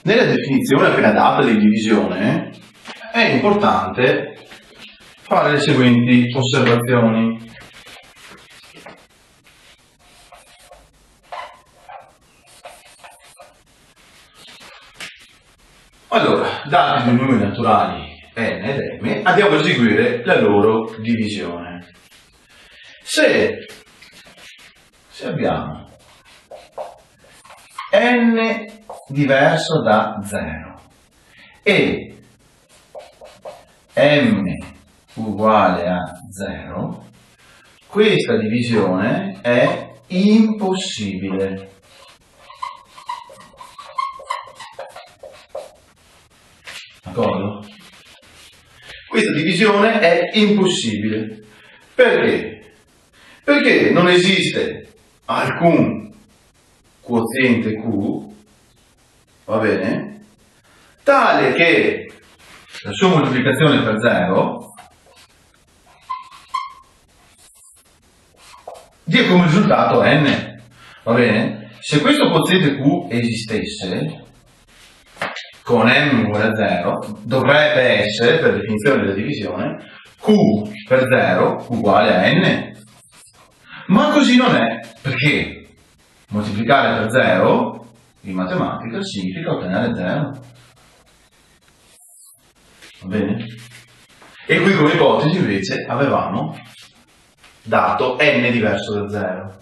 Nella definizione appena data di divisione è importante fare le seguenti osservazioni. Allora, dati due numeri naturali n ed m, andiamo a eseguire la loro divisione. Se abbiamo n diverso da 0 e m uguale a 0, questa divisione è impossibile. D'accordo? Questa divisione è impossibile. Perché? Perché non esiste alcun quoziente Q, va bene, tale che la sua moltiplicazione per 0 dia come risultato n, va bene? Se questo quoziente Q esistesse, con m uguale a 0, dovrebbe essere, per definizione della divisione, Q per 0 uguale a n. Ma così non è, perché moltiplicare per 0 in matematica significa ottenere 0. Va bene? E qui come ipotesi invece avevamo dato n diverso da 0.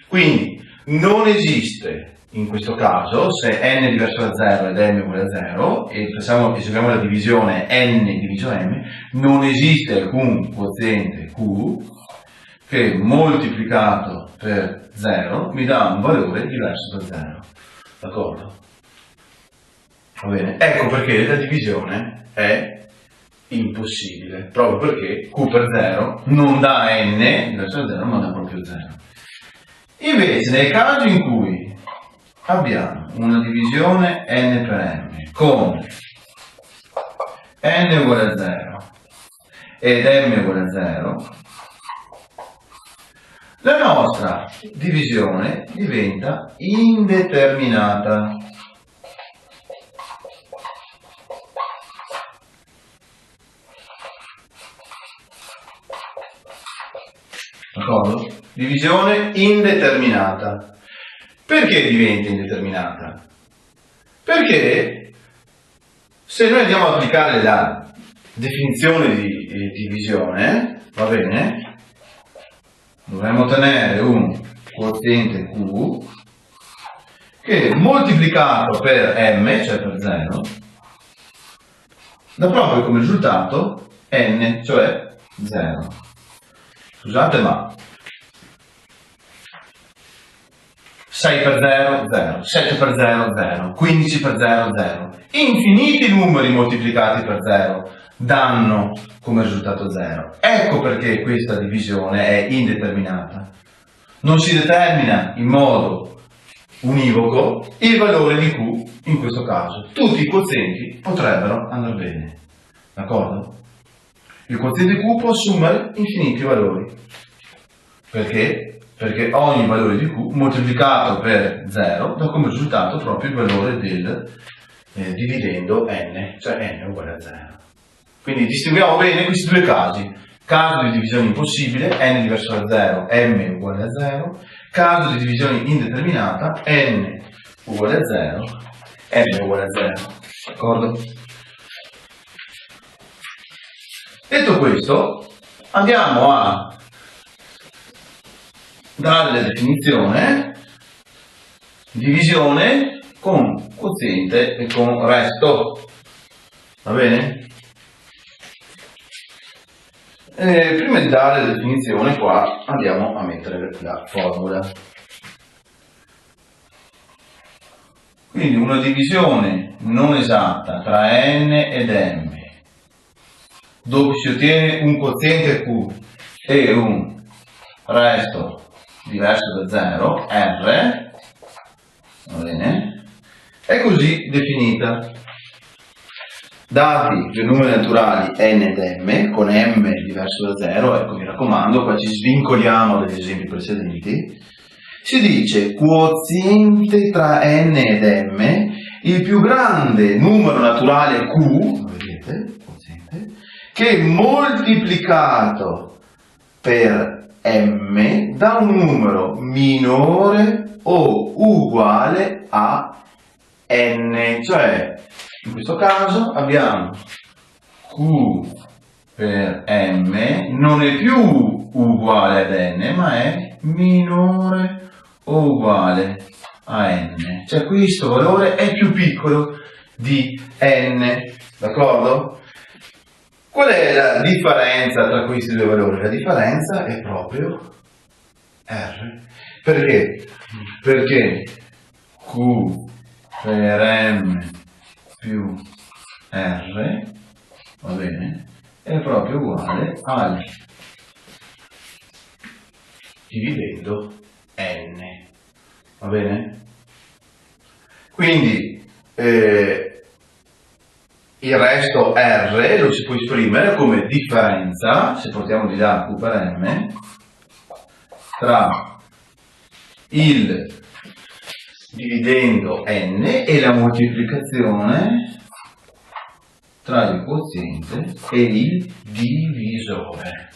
Quindi non esiste in questo caso, se n diverso da 0 ed m uguale a 0, e eseguiamo la divisione n diviso m, non esiste alcun quoziente q che moltiplicato per 0 mi dà un valore diverso da 0. D'accordo? Va bene? Ecco perché la divisione è impossibile, proprio perché q per 0 non dà n diverso da 0, ma dà proprio 0. Invece, nel caso in cui abbiamo una divisione n per m con n uguale a 0 ed m uguale a 0, la nostra divisione diventa indeterminata. D'accordo? Divisione indeterminata. Perché diventa indeterminata? Perché se noi andiamo ad applicare la definizione di divisione, va bene, dovremmo ottenere un quoziente Q che moltiplicato per m, cioè per 0, dà proprio come risultato n, cioè 0. Scusate, ma 6 per 0, 0, 7 per 0, 0, 15 per 0, 0. Infiniti numeri moltiplicati per 0 danno come risultato 0. Ecco perché questa divisione è indeterminata. Non si determina in modo univoco il valore di Q in questo caso. Tutti i quozienti potrebbero andare bene. D'accordo? Il quoziente Q può assumere infiniti valori. Perché? Perché ogni valore di Q moltiplicato per 0 dà come risultato proprio il valore del dividendo n, cioè n uguale a 0. Quindi distinguiamo bene questi due casi. Caso di divisione impossibile, n diverso da 0, m uguale a 0. Caso di divisione indeterminata, n uguale a 0, m uguale a 0. D'accordo? Detto questo, andiamo a dare la definizione divisione con quoziente e con resto. Va bene? Prima di dare la definizione qua andiamo a mettere la formula. Quindi una divisione non esatta tra n ed m, dove si ottiene un quoziente q e un resto diverso da 0, r, va bene, è così definita. Dati due numeri naturali n ed m, con m diverso da 0, ecco, mi raccomando, qua ci svincoliamo dagli esempi precedenti, si dice quoziente tra n ed m il più grande numero naturale Q, vedete, che moltiplicato per m dà un numero minore o uguale a n, cioè in questo caso abbiamo Q per m non è più uguale ad n, ma è minore o uguale a n, cioè questo valore è più piccolo di n, d'accordo? Qual è la differenza tra questi due valori? La differenza è proprio R. Perché? Perché Q per m più R, va bene, è proprio uguale al dividendo n, va bene? Quindi il resto R lo si può esprimere come differenza, se portiamo di là Q per m, tra il dividendo n e la moltiplicazione tra il quoziente e il divisore.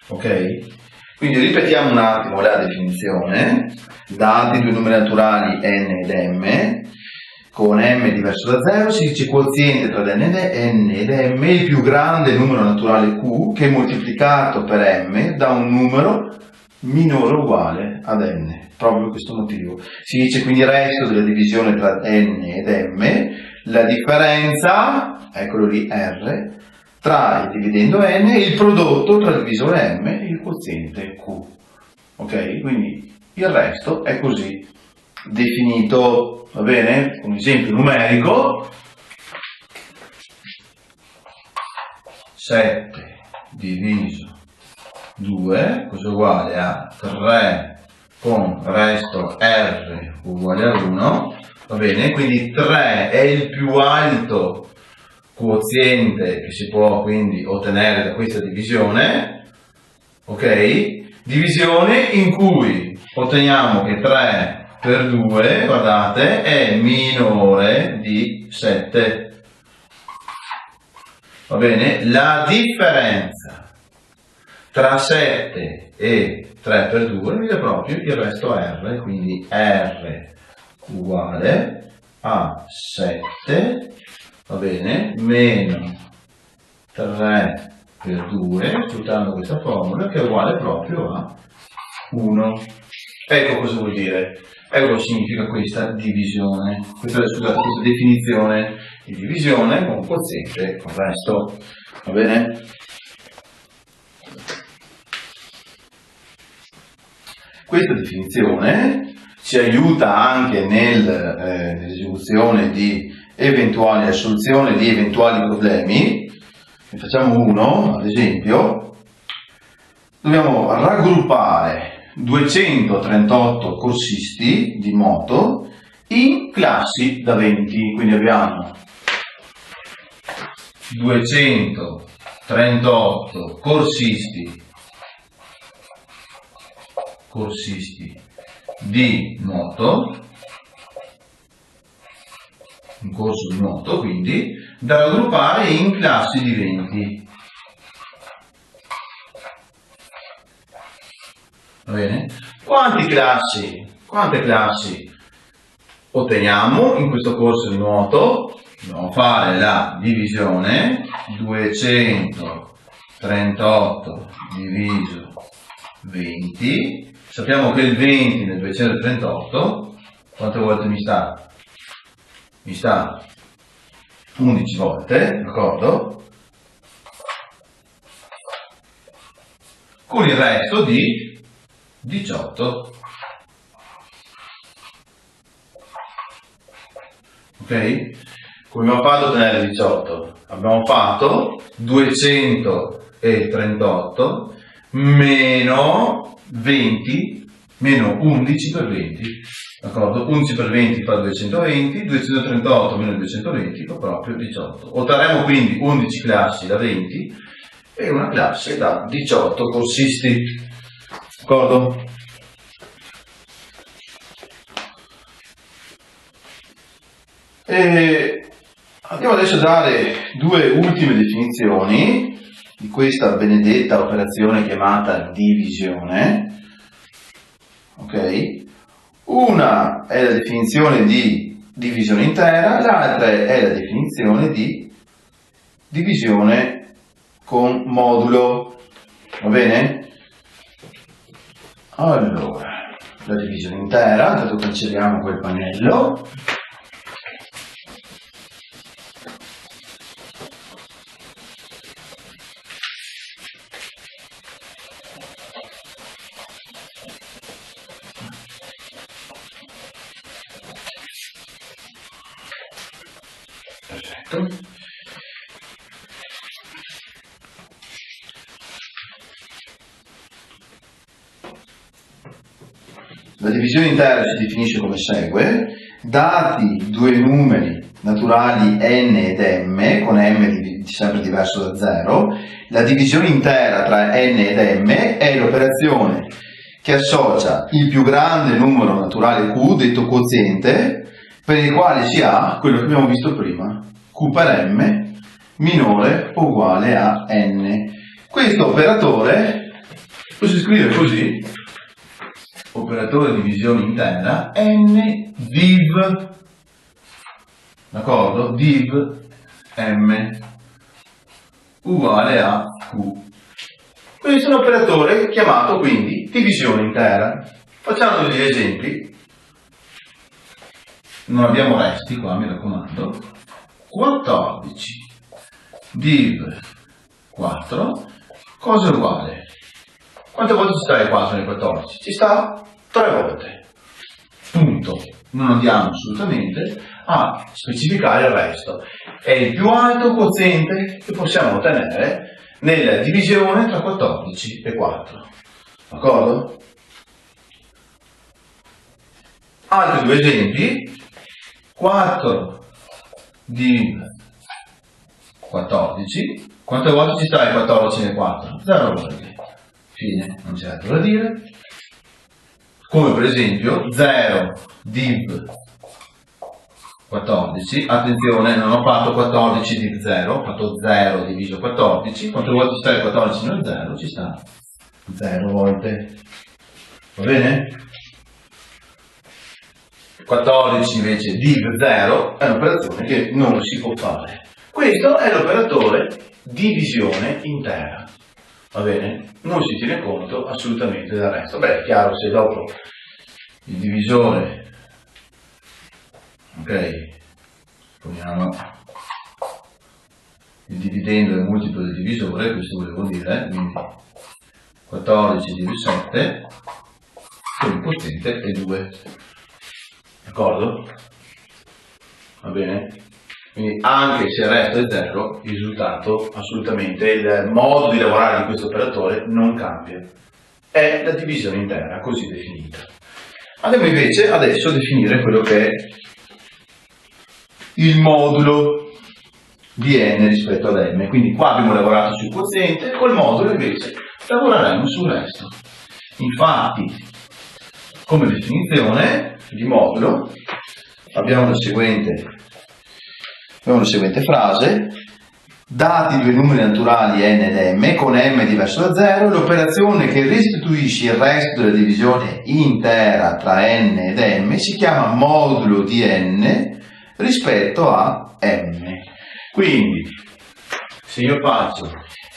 Ok? Quindi ripetiamo un attimo la definizione. Dati due numeri naturali n ed m, con m diverso da 0 si dice quoziente tra n ed m, il più grande numero naturale q che moltiplicato per m dà un numero minore o uguale ad n, proprio per questo motivo. Si dice quindi il resto della divisione tra n ed m, la differenza, eccolo lì R, tra il dividendo n e il prodotto tra il divisore m e il quoziente q. Ok? Quindi il resto è così definito, va bene? Un esempio numerico: 7 diviso 2, cosa è uguale a 3 con resto R uguale a 1, va bene? Quindi 3 è il più alto quoziente che si può quindi ottenere da questa divisione, ok? Divisione in cui otteniamo che 3 per 2, guardate, è minore di 7. Va bene? La differenza tra 7 e 3 per 2 mi dà proprio il resto R, quindi R uguale a 7, va bene, meno 3 per 2, sfruttando questa formula, che è uguale proprio a 1. Ecco cosa vuol dire, ecco cosa significa questa divisione, questa definizione di divisione con quoziente con resto, va bene? Questa definizione ci aiuta anche nell'esecuzione di eventuali soluzioni di eventuali problemi. Ne facciamo uno, ad esempio. Dobbiamo raggruppare 238 corsisti di moto in classi da 20. Quindi abbiamo 238 corsisti di moto, un corso di moto, quindi da raggruppare in classi di 20. Va bene? Quante classi otteniamo in questo corso di nuoto? Dobbiamo fare la divisione: 238 diviso 20. Sappiamo che il 20 nel 238 quante volte mi sta? Mi sta 11 volte, d'accordo? Con il resto di 18. Ok? Come abbiamo fatto a ottenere 18? Abbiamo fatto 238 meno 20 meno 11 per 20. D'accordo? 11 per 20 fa 220, 238 meno 220 fa proprio 18. Otterremo quindi 11 classi da 20 e una classe da 18 corsisti. D'accordo? E andiamo adesso a dare due ultime definizioni di questa benedetta operazione chiamata divisione. Ok? Una è la definizione di divisione intera, l'altra è la definizione di divisione con modulo. Va bene? Allora, la divisione intera, intanto cancelliamo quel pannello. Perfetto. La divisione intera si definisce come segue: dati due numeri naturali n ed m, con m sempre diverso da 0, la divisione intera tra n ed m è l'operazione che associa il più grande numero naturale q, detto quoziente, per il quale si ha quello che abbiamo visto prima, q per m minore o uguale a n. Questo operatore lo si scrive così: operatore di divisione intera n div, d'accordo? Div m uguale a q. Questo è un operatore chiamato quindi divisione intera. Facciamo degli esempi. Non abbiamo resti qua, mi raccomando. 14 div 4, cosa uguale? Quante volte ci sta il 4 nel 14? Ci sta 3 volte. Punto. Non andiamo assolutamente a specificare il resto. È il più alto quoziente che possiamo ottenere nella divisione tra 14 e 4. D'accordo? Altri due esempi. 4 div 14. Quante volte ci sta il 14 nel 4? 0 volte. Fine, non c'è altro da dire. Come per esempio 0 div 14, attenzione, non ho fatto 14 div 0, ho fatto 0 diviso 14, quante volte sta il 14 nel 0? Ci sta 0 volte. Va bene? 14 invece div 0 è un'operazione che non si può fare. Questo è l'operatore divisione intera. Va bene? Non si tiene conto assolutamente del resto. Beh, è chiaro, se dopo il divisore, ok, poniamo il dividendo del multiplo del divisore, questo volevo dire, quindi 14 div 7, con il quoziente è 2. D'accordo? Va bene? Quindi anche se il resto è 0, il risultato assolutamente, il modo di lavorare di questo operatore non cambia. È la divisione intera, così definita. Andiamo invece adesso a definire quello che è il modulo di n rispetto ad m. Quindi qua abbiamo lavorato sul quoziente, col modulo invece lavoreremo sul resto. Infatti, come definizione di modulo abbiamo la seguente frase: dati due numeri naturali n ed m, con m diverso da 0, l'operazione che restituisce il resto della divisione intera tra n ed m si chiama modulo di n rispetto a m. Quindi, se io faccio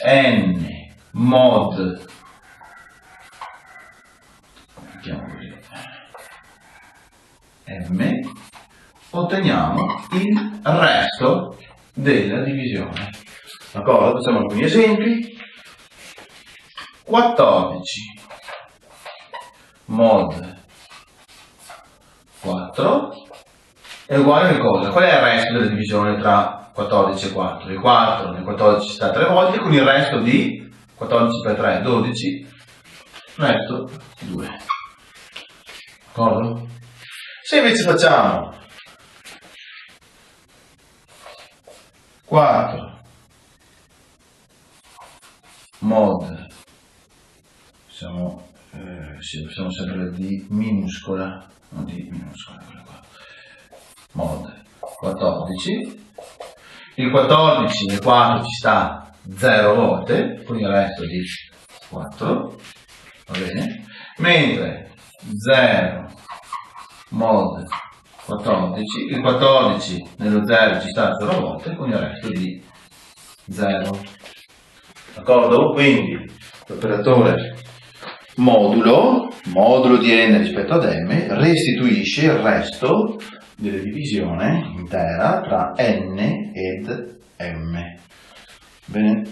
n mod, mettiamo così, m, otteniamo il resto della divisione. D'accordo? Facciamo alcuni esempi. 14 mod 4 è uguale a che cosa? Qual è il resto della divisione tra 14 e 4? Il 4 nel 14 sta 3 volte, con il resto di 14 per 3 12, il resto 2. D'accordo? Se invece facciamo 4 mod, siamo sempre la D minuscola, non D minuscola, quella qua, mod 14. Il 14 nel 4 ci sta 0 volte, quindi il resto di 4, va bene? Mentre 0 mod 14, il 14 nello 0 ci sta 0 volte, quindi il resto di 0. D'accordo? Quindi l'operatore modulo di n rispetto ad m, restituisce il resto della divisione intera tra n ed m. Bene?